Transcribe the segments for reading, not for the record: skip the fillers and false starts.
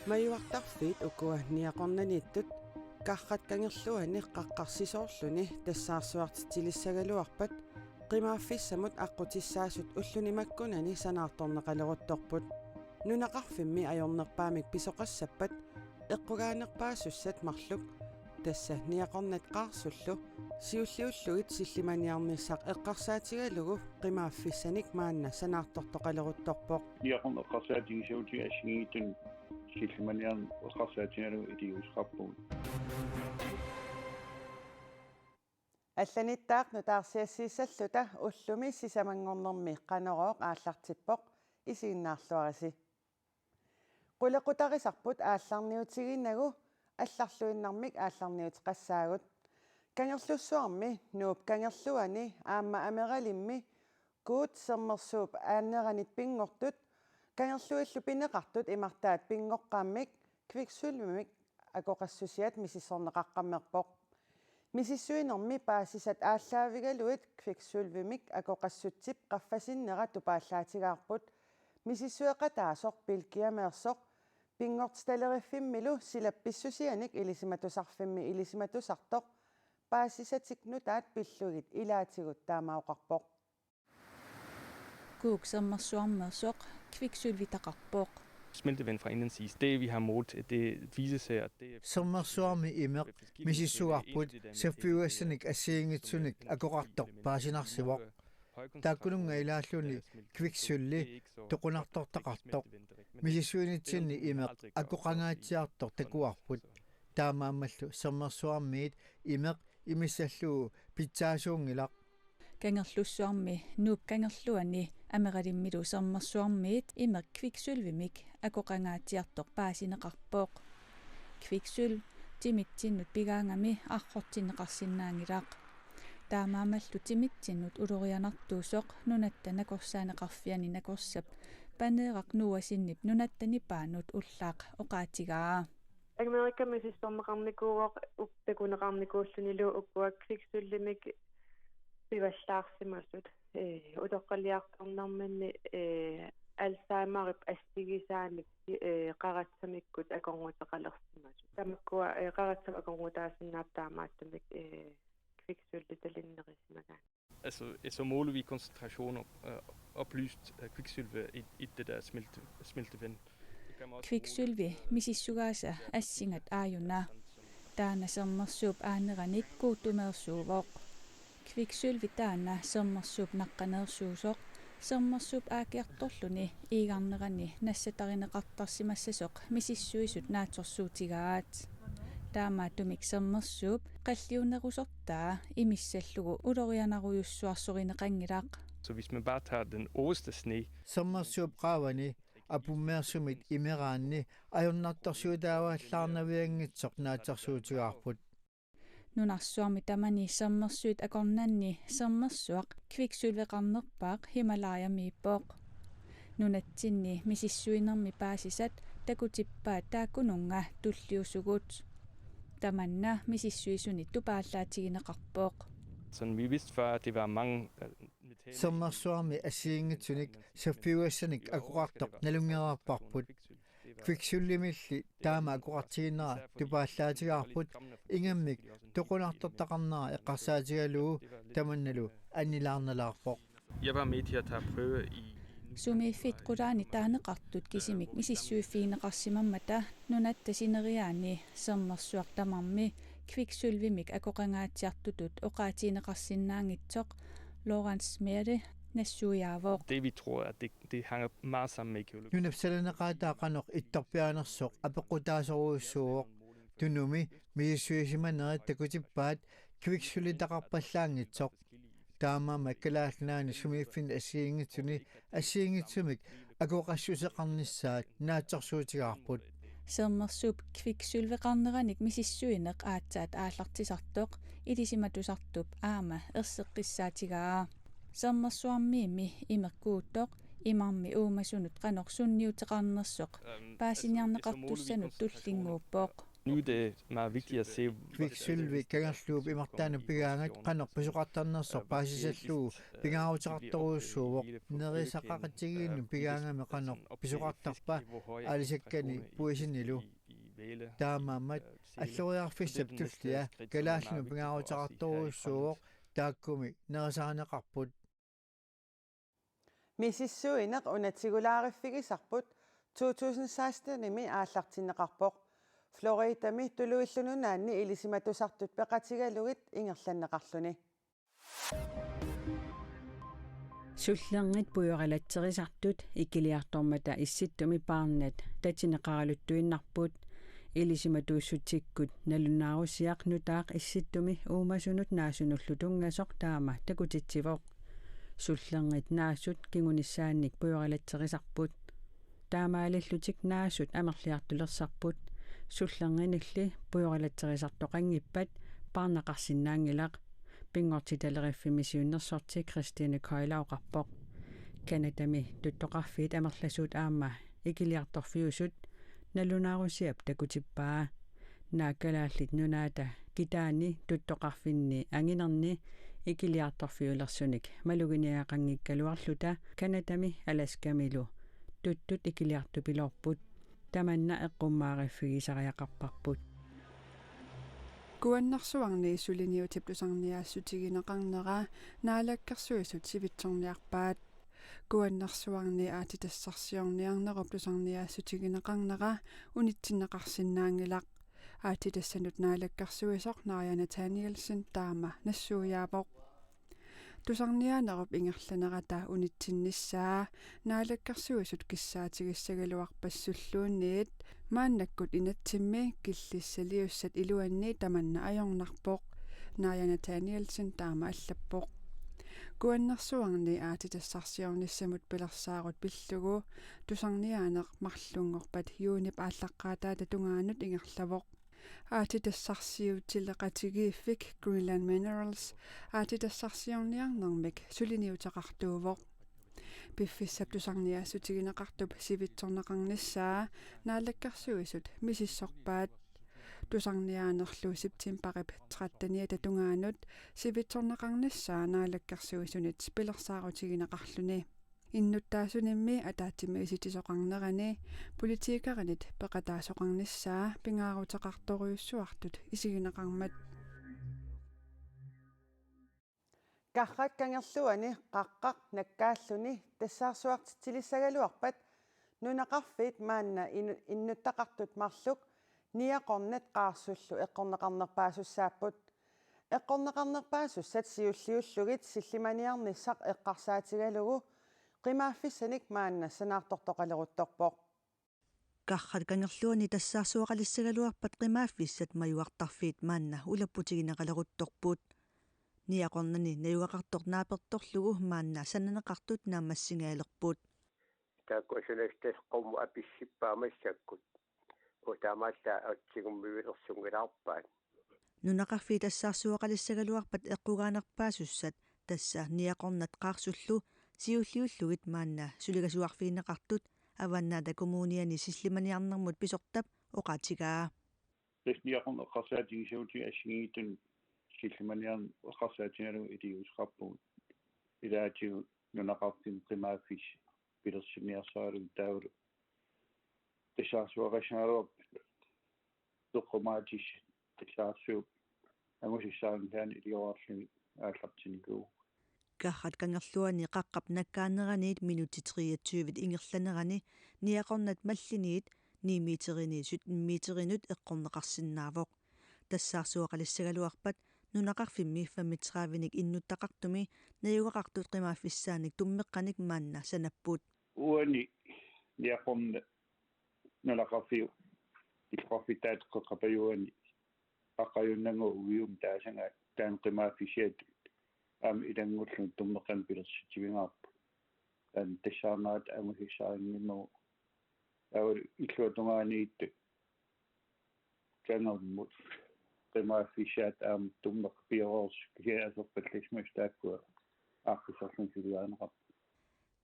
Maiuartarfiit ukuanniaqornaniittut karrat kangerluani qaqqarsisoorluni tassaarsuartitilissagaluarpat qimaaffissamut aqqutissaassut ullunimakkunani sanaartorneqaleruttorput nunaqarfimmi ajornerpaamik pisoqassappat eqqugaanerpaassussat marluk tassa niaqornat qaarsullu siulliullugit sillimaniarnissaq eqqarsaatigalugu qimaaffissanik maanna sanaartortoqaleruttorpoq niaqorneqqarsaatigisauti assingiitun sillimaniarn eqqarsaatigalugu itiusqarpugut алланиттаақ нутаарсиассииссаллута уллуми сисамангорнэрми қанерооқ ааллартиппоқ исигиннаарлуараси қулеқутарисарпут аалларниутигиннагу алларлуиннармик аалларниутеқассаагут кангерлуссуарми нууп кангерлуани аама амералимми куут сермерсууп ааннеранит пингортут кангерлуиллу пинеқартут имартаат пингоққааммик квиксулмимик акоқассусиат мисиссорнеқаққаммерпоқ мисиссуинерми паасисат ааллаавигалуит квиксулвимик акоқассутсип qaffasinnera тупааллаатигаарпут мисиссуеқатаасоқ пилкиамеерсоқ пингортсталериффиммилу силапписсусианик илисиматусарфимми илисиматусартоқ паасисатикнутаат пиллугит илаатигут таамаоқарпоқ kuuksammersuarmersoq kviksylvitaqarpoq smeltevand fra indlandsis. Det vi har målt, det viser sig, at det er sommersuarmi imeq misissuarput saffiuassanik assiingitsunik akoqartorpaasinarsivoq taakkununga ilaalluni kviksulli toqunartortaqartoq misissuinitsinni imeq akoqangaatiartor takuarput taamaammallu sommersuarmiit imeq imissalluu pitsaasuungilaq kangerlussuarmi nuup kangerluani амералиммилу сармерсуармиит имек квиксулвимик акоқангаатиарторп паасинеқарпооқ квиксул тимитсиннут пигаангами архортинеқарсинаангилаақ таамаамаллу тимитсиннут улорианартуусоқ нунатта накорсаанеқарфиани накорсап панеэрақ нуасиннип нунаттани паанут уллаақ оқаатигаа Америками систормеқарникууоқ уттакунеқарникууллунилу уккуак квиксуллимик пиваллаарсимассут утоққалиарторнарманни алцаймарип астигисааник қаратсамиккут аконгутеқалерсимасу тамаккуа қаратсам аконгутаасиннааттаамааттамик kviksølvetallinnerismagaan. Så måler vi koncentrationer oplyst af kviksølve i det der smeltevand. Kviksølve misissugaasa assingat aajuna taana sermersuup aaneranit kuutumersuuvoq kviksølvi taana sermersuup naqqanersuusoq sermersuup aakiartorluni iigarnerani nassatarineqartarsimassasoq misissuisut naatorsuutigaat таамаатумик сермерсууп qalliunerusortaa imissallugu ulorianarujussuarsorinеqangilaaq. Så hvis man bare tager den øverste sne sermersuup qaavani apummeersumit imeraanni ajornartorsuutaavallarnaviangitsoq naatorsuutigaarput nunarsuarmi tamani sermersuut akornanni sermersuaq kviksylveqarnerpaaq Himalaya-miippoq nunatsinni misissuinermi paasisat takutippaat taakkununga tulliusugut tamanna misissuisunit tupaallaatigineqarpooq. Sådan vi vidste før at det var mange sermersuarmi assiingitsunik saffiuassanik akuqartoq nalungerarparput kviksyllimilli taama akuqartiginera tupaallaatigaarput ingammik toqunartortaqarnera eqqarsaatigalugu tamannalu annilaarnalaarpoq. Jeg var med til at tage prøve i Sumiiffit qulaani taaneqartut kisimik misissuiffiineqarsimammata nunattasineriaani sermersuartamarmi kviksylvimik akoqangaatiartutut oqaatiineqarsinnaangitsoq Lawrence Merde nassuiaavoq. Det vi tror at det hænger meget sammen med geologi. Nunapsalanaqaataaqanoq ittorpianersoq apeqqutaasoruussuuq tunumi misissuisimaneri takutippaat kviksylitaqarpallaangitsoq taamaama kalaalnaani sumiiffin assiingitsumik akoqassuseqarnissaat naatsorsuutigaarput sermersuup kviksylveqarneranik misissuineq aatsaat aallartisartoq ilisimatusartup aama erseqqissaatigaa sermersuarmiimi imerkuuttoq imarmi uumasunut qanorsunniuteqarnersoq paasiniarneqartussanut tullinguuppoq Nu er det meget vigtigt at se, kviksylvi kangerluup imartaanu pigaangat qaner pisuqartarnersoq paasisalluu pingaavutiqartoruussuuvoq nerisaqaqatigiinnu pigaangami qaner pisuqartarpa alisakkani puisinilu taamaammat alluriarfissap tullia kalaallunu pingaavutiqartoruussuuvoq taakkumi nerisaaneqarput Mississuineq unatigulaarifigisarput 2016-imi aallartinneqarpoq Floridami tuluillununaanni ilisimatusartut peqatigalugit ingerlanneqarluni Sullerngit pujoralatserisartut ikiliartormata issittumi paarnat tatineqaraluttuinnarput ilisimatuussutikkut nalunaarusiaqnutaaq issittumi uumasunut naasunullutungasoq taama takutitsivoq sullerngit naassut kingunissaannik pujoralatserisarput taamaalillutik naassut amerliartulersarput sullerngинилли pujoralatserisartoqanngippat paarnaqarsinnaangilaq pingortitaleriffimissuunnersorti Christine Koilauqarpoq Kanadami tuttoqarfiit amerlasuut aamma ikiliartorfiusut nalunaarusiap takutippaa naakalaallit nunaata kitaani tuttoqarfinni anginerni ikiliartorfiulersunik maluginiaqanngikkaluarluta Kanadami Alaskamilu tuttut ikiliartupilorput tamanna eqqummaariffigisariaqarparput Kuannarsuarni suliniutiplusarniaassutigineqarnera naalakkersuisut sivitsorniarpaat kuannarsuarni aatitassarsiorniarnerup lusarniaassutigineqarnera unitsinneqarsinnaangilaq aatitassanut naalakkersuisoq Nariana Danielsen taama nassuuyaavoq tusarniaanerup ingerlanerata unitsinnissaa naalakkersuisut kissaatigiссагалуарпассуллуунниит мааннаккут инатсимми киллиссалиуссат илуанни таманна ajornarpoq Nariana Danielsen taama аллаппоq kuannarsuarni aatitassarsiornissamut pilersaagut pillugu tusarniaaneq mарлунгорпат юунип ааллаққаатаа татунгаанут ингерлавоq aatitassarsiutileqatigiiffik Greenland Minerals aatitassarsiorniarnermik suliniutaqartuuvoq piffissap tusarniaassutigineqartup sivitsorneqarnissaa naallakkersuisut misissorpaat tusarniaanerlu septemberip 13 tatungaanut sivitsorneqarnissaa naallakkersuisunit pilersaarutigинеqarluni иннуттаасунимми атаатсими иситисоқарнерани политикаранит пеқатаасоқарнissaa пингаарутеқарторюссуартут исигинеқармат Qarrat kangerluani qaqqaq nakkaalluni tassаарsuartitilisaгаluarpat nunaqarfiit maanna innuttaqartut marluk niaqornat qaarsullu eqqorneqarnerpaasussaapput eqqorneqarnerpaasussat siulliullugit sillimaniarnissaq eqqarsaatigalugu qimaaffissanik maanna sanaartortoqaleruttorpoq Qarrat kangerluani tassаарsuaqalissagaluarpat qimaaffissat majuartarfiit maanna ulapputigineqaleruttorput niaqornani nayugaqartornaapertorlugu maanna sananeqartut naammassingaailerput taakkuasunastas qommu apissippaamassakut utaamaalla atsigummivilersungilaarpaat nunaqarfi tassаарsuaqalissagaluarpat eqqugaanerpaasussat tassa niaqornat qaarsullu siulliullugit maanna suligasuarfiineqartut avannaata kommuniani sillimaniarnermut pisortap oqaatigaa niaqorneqqarsaatigisauti assingitun sillimaniarn eqqarsaatigalu itiusqarpugut ilaatiu nunaqartin qimaaffis pilersiniarsaalu taulu tasaarsuaqasnaarup toqqomaatis tasaarsuup angusissaarintaani iliorarluni aallartinigu Qarrat kangerluani qaqqap nakkaanneraniit minuti 23 ingerlanerani niaqornat malliniit 9 meteriniisut meterinut eqqorneqarsinnaavoq tassаарsuaqalissagaluarpat nunaqarfimmi 35 innuttaqartumi nayugaqartut qimaaffissaanik tummeqqanik maanna sanapput uani niaqorna nunaqarfiu iqorfitaat qoqapajuani aqayunnangu uium taasanga taan qimaaffisiat am idangullun tummeqqan pilersitigingaarpu tan tassaarnaat amusissaaringinnu awul illuatungaaniit kangermut qimaaffisiat am tummeqpiorors kiaserpallismustaakkua aaqqisarlun siliaaneqarpu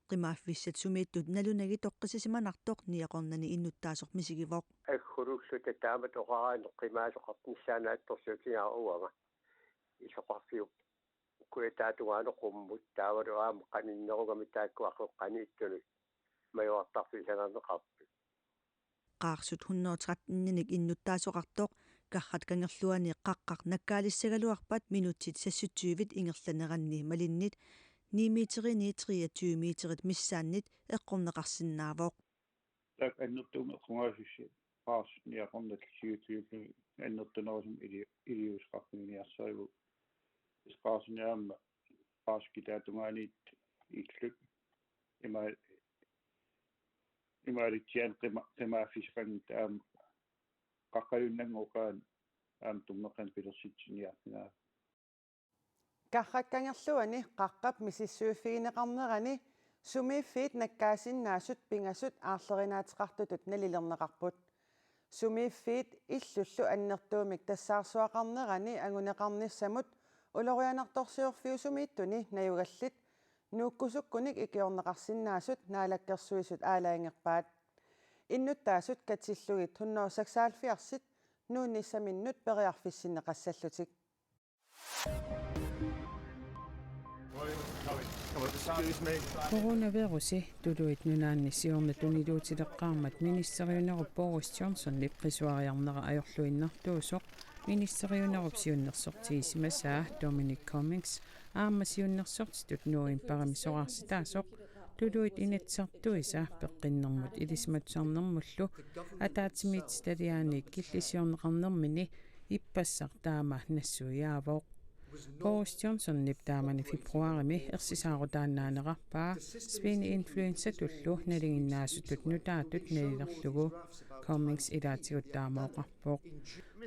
qimaaffissat sumiittut nalunagi toqqisisimanartoq niaqornani innuttaasoq misigivoq аггулууллу татаамат оқараанеққимаасоқартнissaanaat торсуутингааруама исоқарфиуп куэтаатугаано қуммут таавалу аама қаниннеругами тааккуарлоққани иттуни майоартарфисанарнеқарпи qaaqsut 113-ник иннуттаасоқартоқ каррат кангерлуани қаққақ наккаалиссагалуарпат минутсит сассутсуивит ингерланеранни малиннит 9 метрини 23 метрит миссааннит эққорнеқарсинаавоқ так аннуттуме қунгаасусси паас ниақорнат 27 аннуттунерусум илиусқарпиниарсариву исқарсинаама пааскитаатунгаанит итлук имаритсиан qimaaffisqangit aam qaqqayunnanguqaan aam tummeqan pilersitsiниарнаа карраккангерлуани qaqqap мисиссууффигинеқарнерани сумииффиит наккаасиннаасут пингасут аарлеринааteqartutut налилернеқарпут сумииффиит иллуллу аннертуумик тассаарсуақарнерани агунеқарниссамут улорианарторсиорфиусумииттуни наюгаллит нууккусуккуник икиорнеқарсиннаасут наалаккерсуисут аалаангерпаат иннуттаасут катиллугит 176 нуунниссаминнут периарфиссинеқассаллутик Coronavirusi tuluit nunaannissiorna tuniluutileqqaarmat ministeriunerup Boris Johnson lippisuariarnera ajorluinnartuusoq ministeriunerup siunnersortiisimasaa Dominic Cummings aamasiunnersortitut nuuin paramisorarsitaasoq tuluit inatsartuisa peqqinnermut ilismatsarnermullu ataatimiitstaliaaniik killisiorneqarnermini ippassartaama nassuiaavoq Boris Johnson niptaamani februarimi ersisaarutannaanaqarpaa Spini influenza tullu nalinginnaasutut nutaatut nalilerlugu Cummings ilaatiguttaamoqarpoq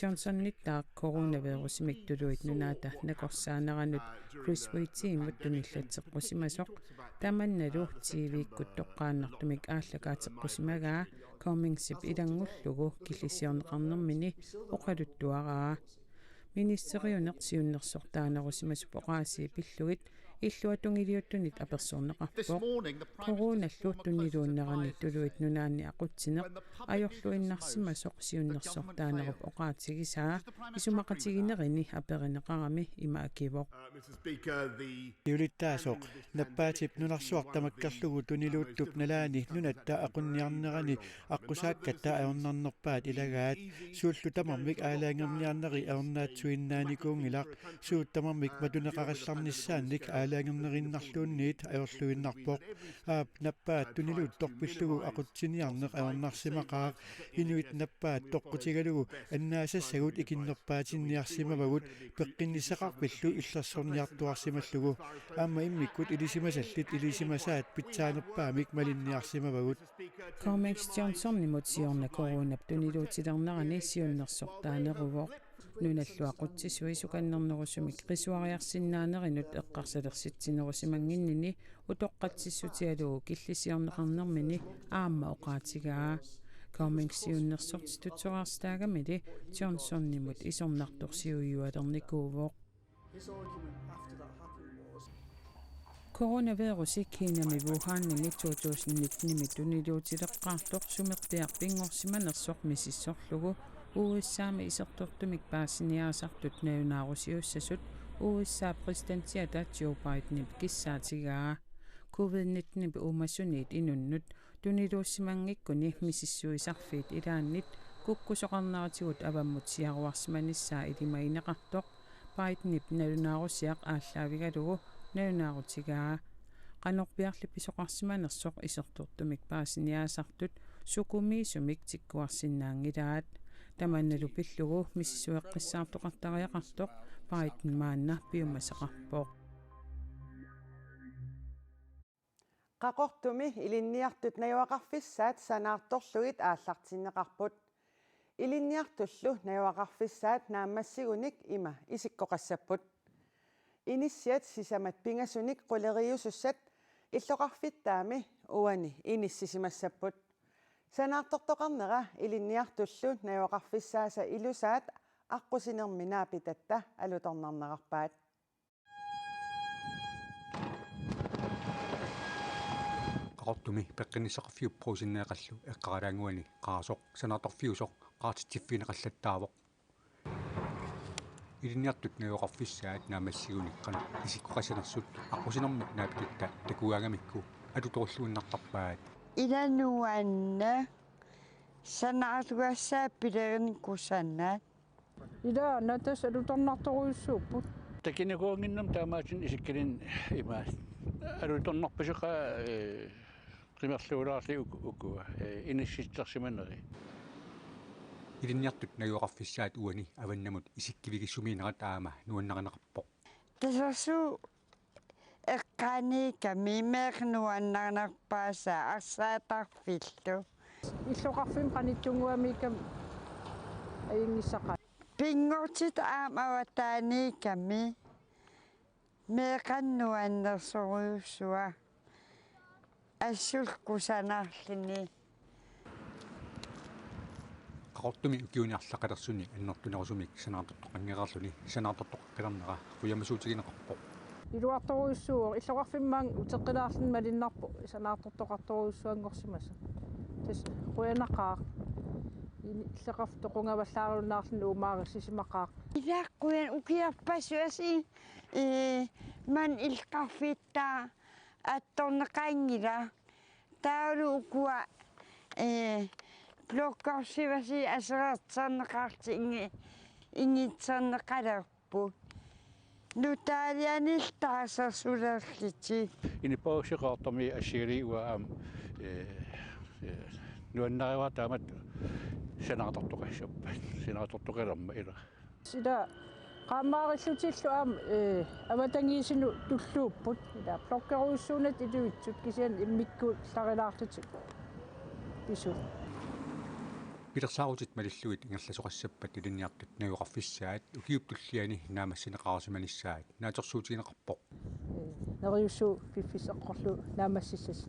Johnson nittaaq coronavirusimik tuluit nunaata nakorsaaneranut Chris Whittiimut tunillatseqqusimasoq tamannalu TV-kkut toqqaannartumik aallakaateqqusimagaa Cummingsip ilangullugu killisiorneqarnermini oqaluttuaraa ministeriunersiunnersortaanerusimas poqaasi pillugit иллуатунгилиуттунит аперсуурнеқарпоқ короналлуттуннилууннерани тулуит нунаанни ақутсинеқ ajorluinnarsimasoq siunnersortaanerup oqaatигисаа исумақатигинерини аперинеқарами имаакивоқ юлиттаасоқ наппаатип нунарсуартамаккерлугу тунилуuттуп налаани нунатта ақунниарнерани аққусааккатта аернарнерпаат илагаат сууллутамармик аалаангерниарнери аернаатсуиннааникуунгилақ сууттамармик матунеқаралларниссаанник аалаангернериннарлуунниит аерлуиннарпоқ аап наппаат тунилуут торпиллугу ақутсиниарнеқ аернарсимақаа инуит наппаат тоққутигалугу аннаасассагут икиннерпаатинниарсимавагут пеққиннисақарпиллу иллерсорниартуарсималлугу аама иммиккут илисимасаллит илисимасаат питсаанерпаамик малинниарсимавагут Cummings Johnson nimutiorna coronap tuniluutilernerani siunnersortaaneruvoq nunalluaquttisui sukannernerusumik qisuariarsinnaanerинут эққарсалерситсинерусимангиннини утоққатсиссутиалугу киллисиорнеқарнермини аама оqaатигаа Cummings siunnersortitutsoraarstaagamili Johnson nimut isорнарторсиуйуалерникуувоq Coronavirusi Kiinami Wuhanningi 2019 tuniluutileqqaartoq sumerpiarpingorsimanersoq misissorlugu USA-mi isertortumik paassiniaasartut najunaarusiussasut USA presidentiata Joe Biden kissaatigaa COVID-19 umassuniit inunnut tuniluussimangikkuni misissuisarfiit ilaannit kukkusoqarnaatigut avammutsiaruarsimanissaa ilimaineqartoq Bidenip najunaarusiaq ааllaavigalugu najunаарutigaa qanorpiarlipisoqarsimanersoq isertortumik paassiniaasartut sukumiisumik tikkuarsinnaangilaat tamannalu pillugu missisueqqissaartoqartariaqartoq Biden maanna piumasaqarpoq qaqortumi ilinniartut najuaqarfissaat sanaartorlugit aallartinneqarput ilinniartullu najuaqarfissaat naammassigunik ima isikkoqassapput inissiat sisamat pingasunik quleriusussat illoqarfittaami uani inississimassapput sanaartortoqarnera ilinniartullu najuaqarfissaasa ilusaat аққусинерминаапитатта алуторнарнеқарпаат qaqortumi peqqinissaqarfiuppuusinneeqallu eqqaralaanguani qaarsoq sanartorfiusoq qaartittiffineqallattaavoq iliniartut nayoqarfissaat naamassigunikqana isikkoqasanersut aqusinermik naapitutta takuaangamikku alutorulluinnartarpaat ilanuanna sanarluassaap pilernikkusannaat ilaana tas alutornartoruissuupput takinikuanginnam taamaatin isikkilin imaat alutornarpisuqa qimerluulaarli ukua inissitsersimaneri iliniartut nayoqarfissaat uani avannamut isikkivigissumiinerat aama nuannaqanaqarpoq tasarsu eqqaaniikami meernuannarnarpaasa arsaatarfillu иллоқарфим qanittunguamikam ayingissaqa pingortit aamawataanikami meeqannuannersoruussua assulkusanarlini qaqortumi ukiuniarlaqalersunni annertunerusumik sanaartortoqanngерарлуни sanaartortoqqalernera quyamasuutigineqarpoq iluartoruissuo иллоқарфиммаан утеққилаарлун малиннарпу санаартортоқарторуиссуангорсимаса тас қуянақаа иллеқарфтоқунгаваллааруннаарлун уумаарissisимақаа илааққуян укиарпассуаси ман илқарфиттаа атторнеқаангила таалу укуа блоккорсиваси асереертернеқарти ингитсернеқалерпу нутаалианилтаасерсулерлити инипаусиқартами ассигали уаам нуаннариваа таамат санаартортоқассаппат санаартортоқалерма ила сида qaammaarillutилlu aam аватангиисину туллууппут ила блоккеруиссуунат илуитсут кисиан иммикку лариlaarlutик пису пилерсаарутит малиллуит ингерласоқассаппат илиниартут наюоқарфиссаат укиуптуллиани наамассинеқарасиманissaат наатерсуутигинеқарпоқ нериуссу пиффисеққорлу наамассиссас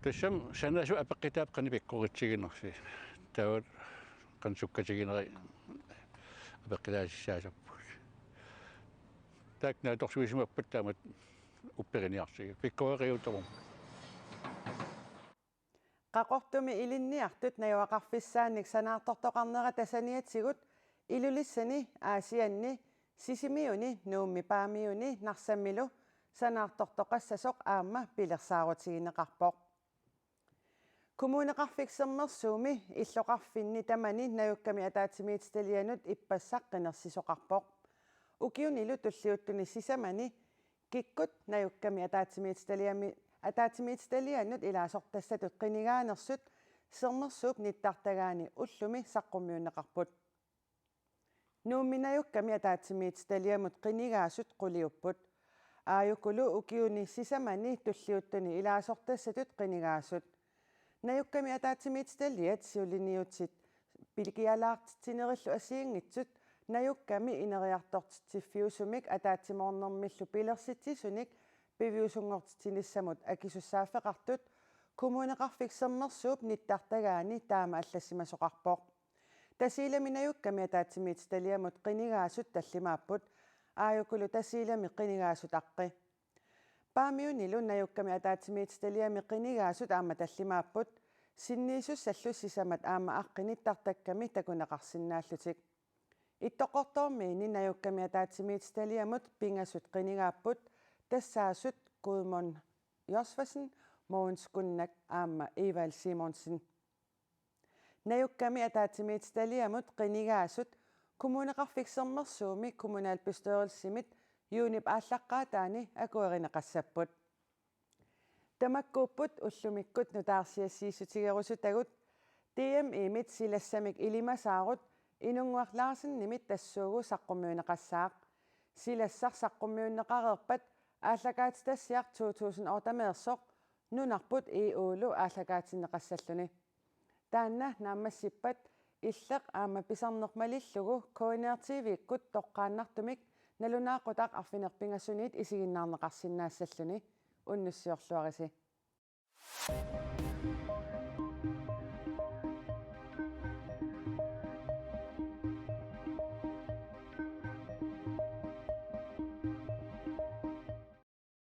тассам санасу апеққитаап қанипиккоритсигинерси таават қансуккатигинери апеққилаасиссаасаппут так нааторсуисимаппат таамат уппериниарсиги пиккориутарум qaqortumi ilinniartut najuaqarfissaanik sanaartortoqarnera tasaniatsigut ilulissani aasianni sisimiuni nuummi paamiuni narsammilu sanaartortoqassasoq aamma pilersaarutigineqarpoq kumuuneqarfiksermersuumi illoqarfinni tamani najukkami ataatimiitstalianut ippassaqqinersisoqarpoq ukiunilu tulliuttuni sisamani kikkut najukkami ataatimiitstaliannut ilaasortassatut qinigaanersut sernersuup nittartagaani ullumi saqqummiunneqarput nuumminajukkami ataatimiitstaliamut qinigaasut quliupput aayukulu ukiuni sisamani tulliuttuni ilaasortassatut qinigaasut najukkami ataatimiitstaliat siuliniutsit pilgialaartitinerillu asiingitsut najukkami ineriartortitiffiusumik ataatsimornermillu pilersitisunik piviusungortitinissamut akisussaaffeqartut kumuuneqarfiksermersuup nittartagaani taama allassimasoqarpoq tasiilami najukkami ataatimiitstaliamut qinigaasut tallimaapput aayukulu tasiilami qinigaasut aqqi paamiunilu najukkami ataatimiitstaliami qinigaasut aama tallimaapput sinniisussallussisamat aama aqqinittartakkami takuneqarsinnaallutik ittoqortoormiini najukkami ataatimiitstaliamut pingasut qinigaapput tassaasut Gudmund Josvasen Mogens Gunnak aama Evald Simonsen najukkami ataatimiitstaliamut qinigaasut kumuuneqarfiksermersuumi kommunaalbestørelsimit юунip ааллаққаатаани акуеринеқассаппут тамаккууппут уллумиккут нутаарсиассииссутигерусутагут DM имит силассамик илимасаарут инунгуарлаарсиннимит тассуугу саққуммиунеқассаақ силассар саққуммиуннеқарерпат ааллакаатитассиар 2008 нунарпут уулу ааллакаатиннеқассаллуни таанна наамассиппат иллеқ аама писарнермалиллугу коинеертивиккут тоққааннартумик налунаақутаақ арфинерпингассуниит исигиннаарнеқарсинаассаллуни уннуссиорлуариси